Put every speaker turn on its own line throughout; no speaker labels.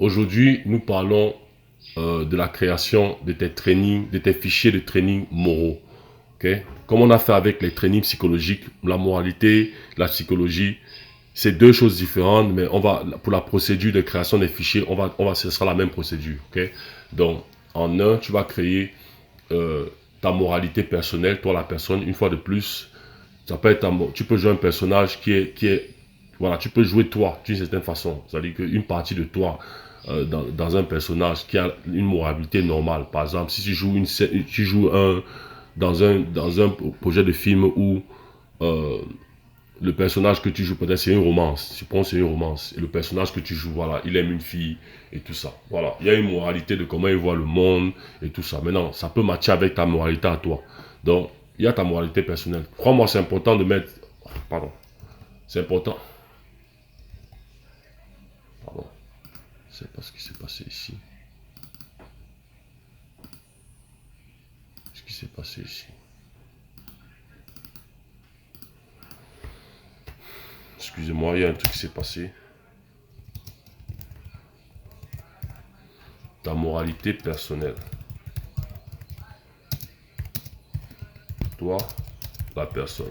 Aujourd'hui, nous parlons de la création de tes trainings, de tes fichiers de training moraux. Okay? Comme on a fait avec les trainings psychologiques, la moralité, la psychologie, c'est deux choses différentes, mais pour la procédure de création des fichiers, ce sera la même procédure. Okay? Donc, en un, tu vas créer ta moralité personnelle, toi la personne, une fois de plus. Ça peut être tu peux jouer un personnage voilà, tu peux jouer toi d'une certaine façon. C'est-à-dire qu'une partie de toi dans un personnage qui a une moralité normale. Par exemple, si tu joues dans un projet de film où le personnage que tu joues, peut-être c'est une romance. Supposons c'est une romance. Et le personnage que tu joues, voilà, il aime une fille et tout ça. Voilà, il y a une moralité de comment il voit le monde et tout ça. Maintenant, ça peut matcher avec ta moralité à toi. Donc, il y a ta moralité personnelle. Crois-moi, c'est important de mettre... Pardon. C'est important. Pardon. Je ne sais pas ce qui s'est passé ici. Ce qui s'est passé ici. Excusez-moi, il y a un truc qui s'est passé. Ta moralité personnelle. Toi, la personne.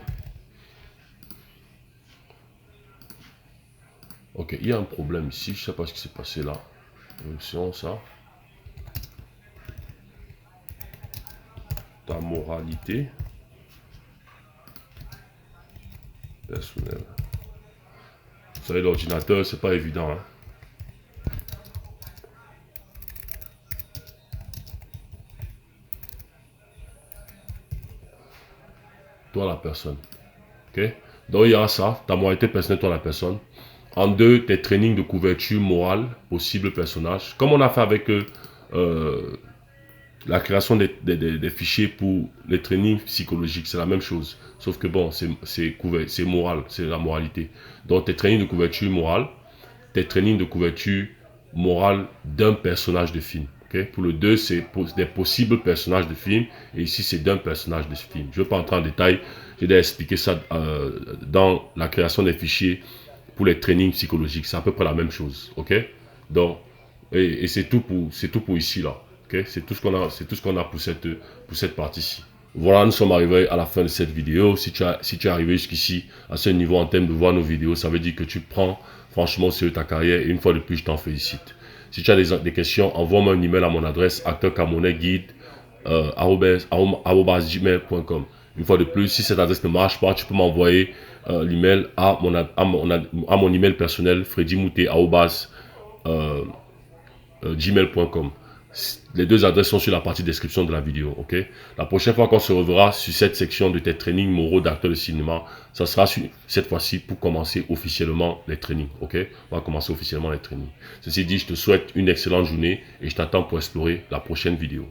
Ok, il y a un problème ici. Je ne sais pas ce qui s'est passé là. Vérifions ça. Ta moralité personnelle. Vous savez, l'ordinateur, c'est pas évident. Hein? Toi, la personne. Ok? Donc, il y a ça, ta moralité personnelle, toi, la personne. En deux, tes trainings de couverture morale, possible personnage. Comme on a fait avec la création des fichiers pour les trainings psychologiques, c'est la même chose. Sauf que bon, c'est moral, c'est la moralité. Donc, tes trainings de couverture morale, tes trainings de couverture morale d'un personnage de film. Okay? Pour le 2, c'est des possibles personnages de film. Et ici, c'est d'un personnage de film. Je ne vais pas entrer en détail. J'ai déjà expliqué ça dans la création des fichiers pour les trainings psychologiques. C'est à peu près la même chose. Ok? Donc, et c'est tout pour ici là. Okay? C'est tout ce qu'on a pour cette partie-ci. Voilà, nous sommes arrivés à la fin de cette vidéo. Si tu es arrivé jusqu'ici, à ce niveau en termes de voir nos vidéos, ça veut dire que tu prends franchement sur ta carrière et une fois de plus, je t'en félicite. Si tu as des questions, envoie-moi un email à mon adresse acteurcamerounais@gmail.com. Une fois de plus, si cette adresse ne marche pas, tu peux m'envoyer l'email à mon email personnel freddymouté@gmail.com. Les deux adresses sont sur la partie description de la vidéo. Ok. La prochaine fois qu'on se reverra sur cette section de tes trainings moraux d'acteur de cinéma, ça sera cette fois-ci pour commencer officiellement les trainings. Ok. On va commencer officiellement les trainings. Ceci dit, je te souhaite une excellente journée et je t'attends pour explorer la prochaine vidéo.